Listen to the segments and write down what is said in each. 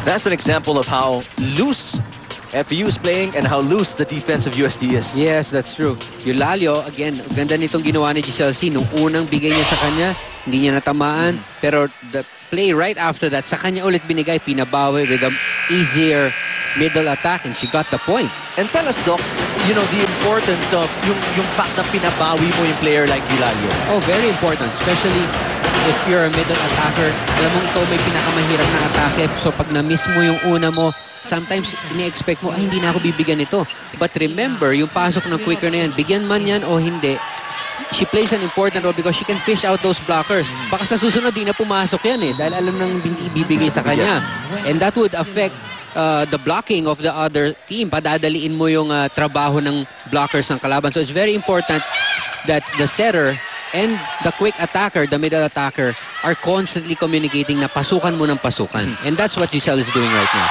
That's an example of how loose FEU is playing and how loose the defense of UST is. Yes, that's true. Eulalio, again, ganda nitong ginawa ni Giselle C. Nung unang bigay niya sa kanya, hindi niya natamaan. Pero the play right after that, sa kanya ulit binigay, pinabawi with an easier middle attack, and she got the point. And tell us, Doc, you know, the importance of yung fact na pinabawi mo yung player like Eulalio. Oh, very important. Especially if you're a middle attacker. Alam mo, ikaw may pinakamahirap na atake. So pag na-miss mo yung una mo, sometimes ini-expect mo, ay, hindi na ako bibigyan ito. But remember, yung pasok ng quicker na yan, bigyan man yan o hindi, she plays an important role because she can fish out those blockers. Baka sa susunod, di na pumasok yan eh, dahil alam nang hindi ibibigay sa kanya. And that would affect the blocking of the other team. Padadaliin mo yung trabaho ng blockers ng kalaban. So it's very important that the setter and the quick attacker, the middle attacker, are constantly communicating na pasukan mo ng pasukan. And that's what Giselle is doing right now.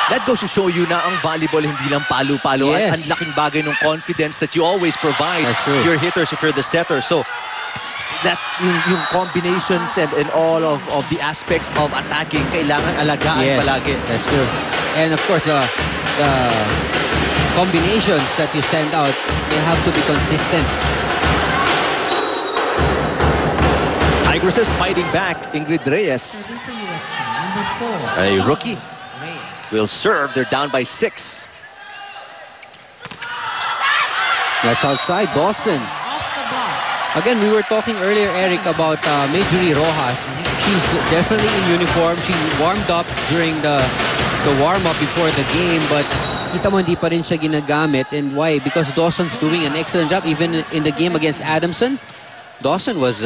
That goes to show you na ang volleyball hindi lang palo-palo. Yes. At ang laking bagay ng confidence that you always provide your hitters if you're the setter. So that yung combinations and all of the aspects of attacking, kailangan alagaan palagi. That's true. And of course, the combinations that you send out, they have to be consistent. Tigresses fighting back. Ingrid Reyes, a rookie, will serve. They're down by 6. That's outside. Dawson. Again, we were talking earlier, Eric, about Majorie Rojas. She's definitely in uniform. She warmed up during the warm-up before the game, but kita mo hindi pa rin siya ginagamit. And why? Because Dawson's doing an excellent job. Even in the game against Adamson, Dawson was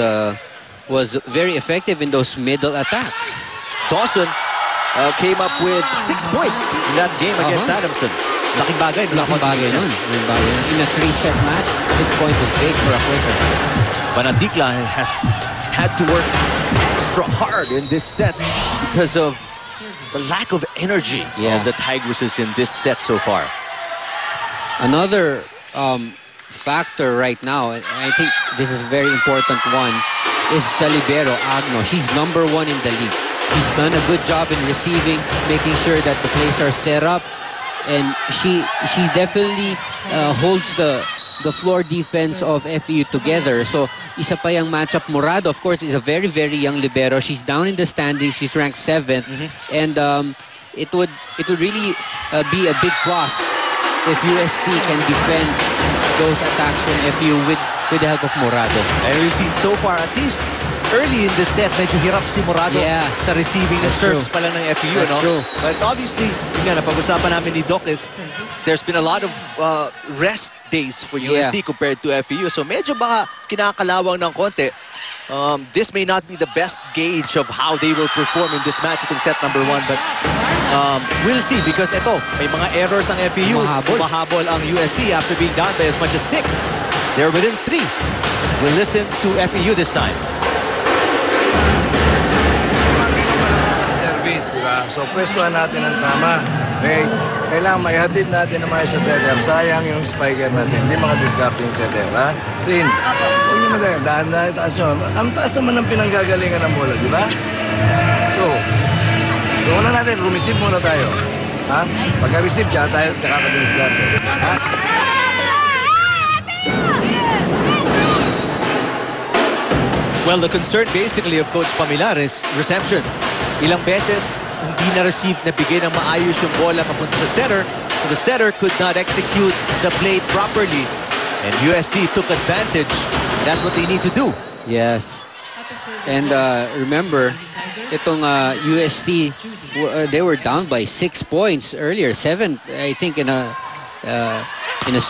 very effective in those middle attacks. Dawson came up with 6 points in that game against Adamson. Laking bagay. Laking bagay nun. In a 3-set match, 6 points is big for a quitter. Banantikla has had to work extra hard in this set because of the lack of energy of the Tigresses in this set so far. Another factor right now, and I think this is a very important one, is the libero, Agno. She's #1 in the league. She's done a good job in receiving, making sure that the plays are set up, and she definitely holds the floor defense of FEU together. So isa pa yung matchup. Morado, of course, is a very, very young libero. She's down in the standings. She's ranked 7th, and it would really be a big plus if UST can defend those attacks from FEU with the help of Morado. And we've seen so far, at least early in the set, medyo hirap si Morado sa receiving ng serves pala ng FEU. That's true. But obviously, yun nga, napag-usapan namin ni Doc is there's been a lot of rest days for UST compared to FEU. So medyo baka kinakalawang ng konti. This may not be the best gauge of how they will perform in this match itong set #1, but we'll see because ito, may mga errors ng FEU. Mahabol ang UST after being down by as much as 6. They're within 3. We'll listen to FEU this time. Service, diba? So pwestuhan natin ang tama. Okay? Kailangan maihatid natin naman sa setter. Sayang yung spiker natin. Hindi makadiscarding setter, ha? Clean. Huwag nyo madali. Dahan-dahan, taas nyo. Ang taas naman ng pinanggagalingan ng bola, di ba? So, doon na natin. Rumisip muna tayo. Ha? Pagka-receive dyan, tayo nakakadiscard. Ha? Well, the concern basically of Coach Pamilar is reception. Ilang beses, hindi na-receive na bigay ng maayos yung bola papunta sa setter. So the setter could not execute the play properly. And UST took advantage. That's what they need to do. Yes. And remember, itong UST, they were down by 6 points earlier. 7, I think, in a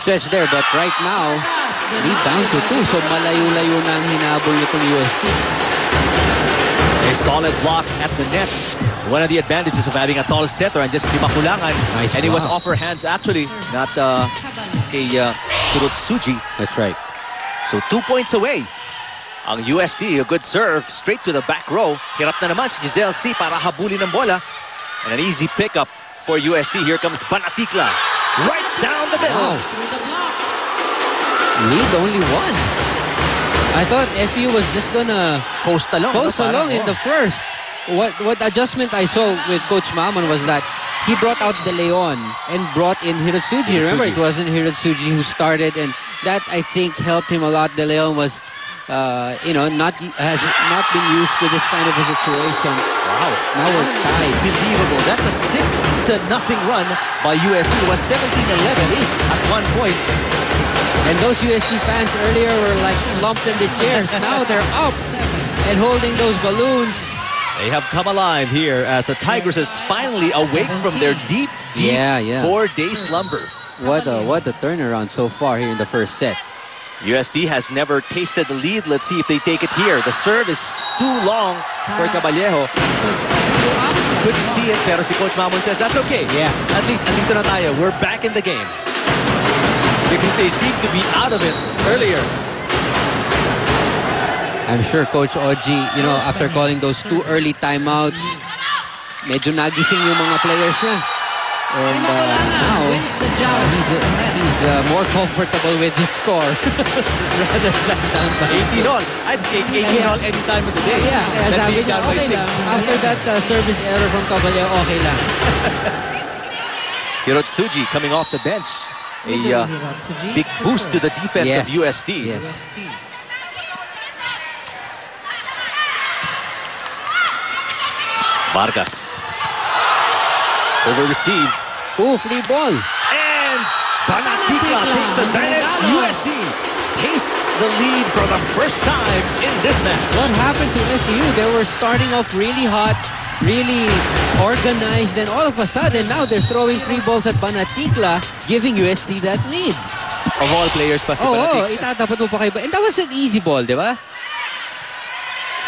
stretch there. But right now, lead down to 2. So malayo-layo na ang hinabol nitong UST. A solid block at the net. One of the advantages of having a tall setter and just Makulangan. Nice and it was block. off her hands actually, not kay Turutsuji. That's right. So 2 points away. Ang UST, a good serve, straight to the back row. Hirap na naman si Giselle C para habulin ng bola. And an easy pickup for UST. Here comes Banantikla. Right down the middle. Wow. Lead only 1. I thought FEU was just gonna Post along in the first. what adjustment I saw with Coach Mamon was that he brought out De Leon and brought in Hirotsuji. Remember, it wasn't Hirotsuji who started, and that I think helped him a lot. De Leon was, has not been used to this kind of a situation. Wow. Now we're tied. Unbelievable. That's a 6-0 run by USD. It was 17-11 at one point. And those USD fans earlier were like slumped in their chairs. Now they're up and holding those balloons. They have come alive here as the Tigresses finally awake from their deep 4-day slumber. What a turnaround so far here in the first set. USD has never tasted the lead. Let's see if they take it here. The serve is too long for Caballero. Couldn't see it, pero si Coach Mamon says that's okay. Yeah. At least andito na tayo. We're back in the game. Because they seem to be out of it earlier. I'm sure Coach Oji, after calling those 2 early timeouts, medyo nagising yung mga players niya. And now, he's more comfortable with his score rather than down by 18-all. I'd take 18-all any time of the day. Yeah, Than being down by 6. After that service error from Caballero, okay lang. Hirotsuji coming off the bench. A big boost to the defense of USD. Yes. Vargas. Over receive. Oh, free ball. And Banaticla takes advantage. USD tastes the lead for the first time in this match. What happened to FEU? They were starting off really hot, really organized, and all of a sudden now they're throwing free balls at Banaticla, giving USD that lead. Of all players pa si Banaticla. Itatapat mo pa kay And that was an easy ball, di ba?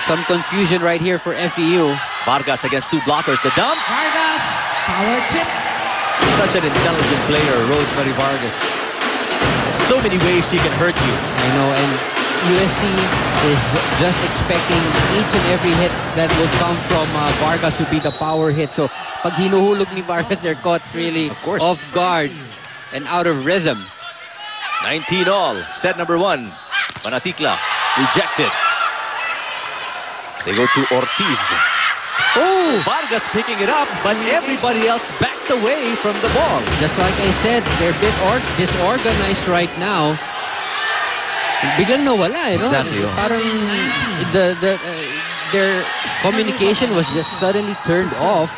Some confusion right here for FEU. Vargas against 2 blockers. The dump. Vargas, power tip. Such an intelligent player, Rosemary Vargas. So many ways she can hurt you. I know, and USD is just expecting each and every hit that will come from Vargas to be the power hit. So, pag hinuhulog ni Vargas, they're caught really off guard and out of rhythm. 19-all. Set number 1. Banaticla rejected. They go to Ortiz. Oh! Vargas picking it up, but everybody else backed away from the ball. Just like I said, they're a bit disorganized right now. Biglang nawala, Exactly. Parang their communication was just suddenly turned off.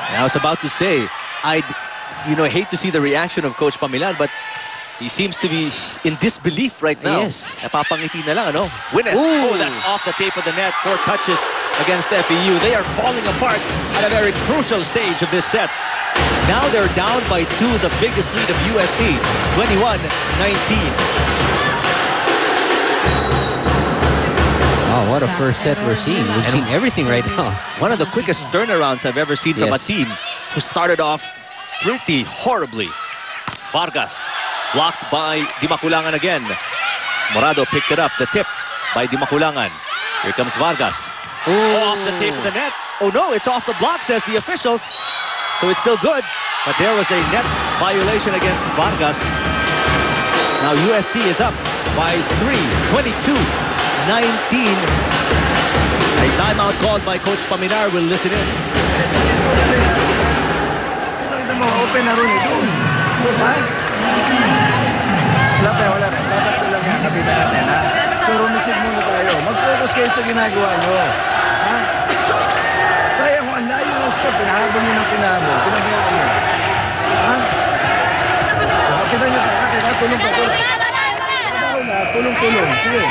And I was about to say, I'd hate to see the reaction of Coach Pamilan, but he seems to be in disbelief right now. Yes. Napapangiti na lang, Win it. Ooh. Oh, that's off the tape of the net. 4 touches against FEU. They are falling apart at a very crucial stage of this set. Now they're down by 2, the biggest lead of USD, 21-19. Oh, what a first set we're seeing. We've seen everything right now. One of the quickest turnarounds I've ever seen from a Yes. team who started off pretty horribly. Vargas blocked by Dimaculangan again. Morado picked it up. The tip by Dimaculangan. Here comes Vargas. Off the tape of the net. Oh no, it's off the block, says the officials. So it's still good. But there was a net violation against Vargas. Now USD is up by 3, 22-19. A timeout called by Coach Paminar. We'll listen in. Ito mo, open na rin ito. Ha? Wala pa. Dapat ko lang yan. Kapitan natin, ha? So, rumisig muna tayo. Mag-focus kayo sa ginagawa nyo. Ha? Kaya kung ang layo ng step, pinahabol nyo ng pinahabol. Pinagawa nyo. Ha? Kapitan nyo tayo. Tulong pa. Tulong. Sige.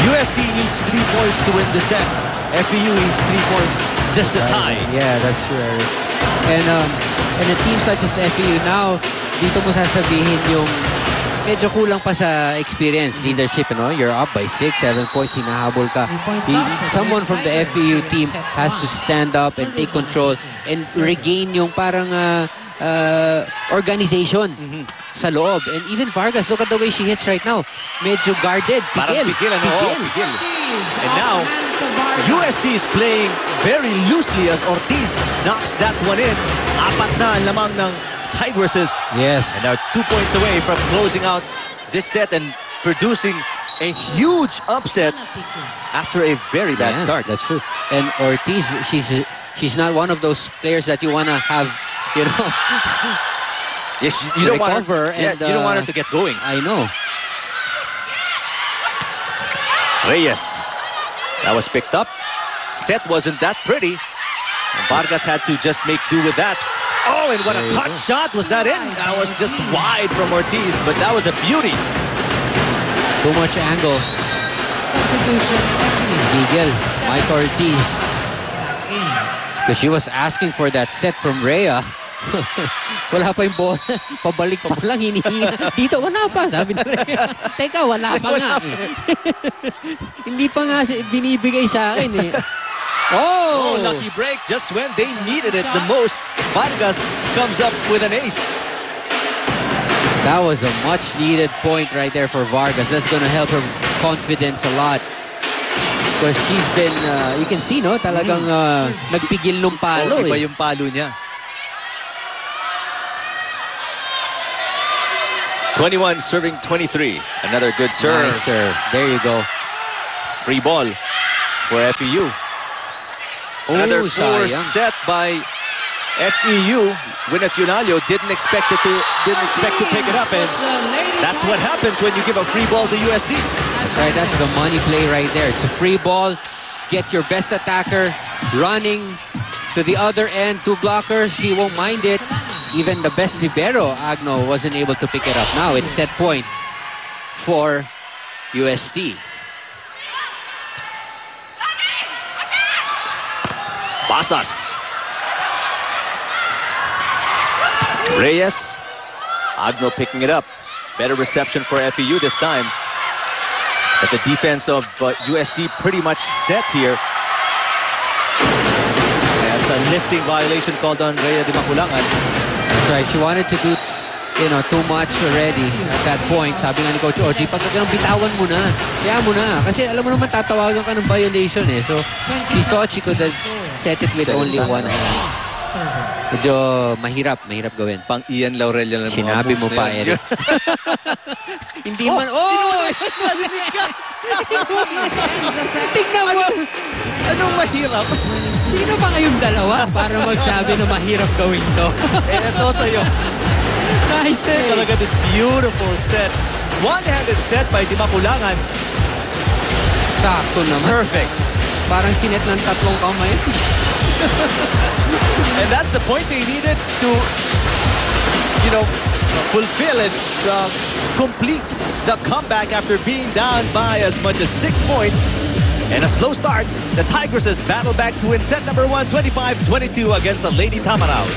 USD needs 3 points to win the set. FEU needs 3 points just to tie. Yeah, that's true, Eric. And a team such as FEU now, dito mo sasabihin yung medyo kulang pa sa experience, leadership, You're up by 6, 7 points, hinahabol ka. Someone from the FEU team has to stand up and take control and regain yung parang organization sa loob. And even Vargas, look at the way she hits right now. Medyo guarded. Parang pigil. And now, USD is playing very loosely as Ortiz knocks that one in. 4 na ang lamang ng Tigresses. Yes. And now 2 points away from closing out this set and producing a huge upset after a very bad Yeah, start. That's true. And Ortiz, she's not one of those players that you want to have, you know. Yes, you don't want recover her, yeah, and, you don't want her to get going. I know. Reyes. That was picked up. Set wasn't that pretty. And Vargas had to just make do with that. Oh, and what a There you hot go. shot was that in? That was just wide from Ortiz, but that was a beauty. Too much angle. Substitution. Miguel, Mike Ortiz. Because she was asking for that set from Rhea. Wala pa yung bola. Pabalik pa lang, hinihinga. Dito, wala pa. Sabi ni Rhea. Teka, wala pa nga. Hindi pa nga binibigay sa akin eh. Oh, Oh! lucky break just when they needed it the most. Vargas comes up with an ace. That was a much needed point right there for Vargas. That's going to help her confidence a lot. Because she's been, you can see, no? Talagang nagpigil nung palo Iba eh. yung palo niya. 21 serving 23. Another good serve. Nice serve. There you go. Free ball for FEU. Another poor sayang. set by FEU. Winnet Yunalio didn't expect to pick it up, and that's what happens when you give a free ball to USD. That's right. That's the money play right there. It's a free ball. Get your best attacker running to the other end. Two blockers. She won't mind it. Even the best libero, Agno, wasn't able to pick it up. Now it's set point for USD. Basas. Reyes. Agno picking it up. Better reception for FEU this time. But the defense of USD pretty much set here. That's a lifting violation called on Rhea de Maculangan. That's right. She wanted to do, you know, too much already at that point. Sabi nga ni Coach Oji, pag ganun, bitawan mo na. Kaya mo na. Kasi alam mo naman, tatawagan ka ng violation eh. So, she thought she could have set it with only one hand. Medyo mahirap gawin. Pang Ian Laurel yan ang mga Sinabi mo moves pa, na yan. Eric. Hindi man, oh! Tingnan mo! Anong mahirap? Sino ba kayong dalawa para magsabi na mahirap gawin to? Ito sa'yo. Nice eh. Talaga this beautiful set. One-handed set by Di Maculangan. Sakto naman. Perfect. Parang sinet ng tatlong kamay. And that's the point they needed to, you know, fulfill and complete the comeback after being down by as much as 6 points. And a slow start, the Tigresses battle back to win set number 1, 25-22 against the Lady Tamaraos.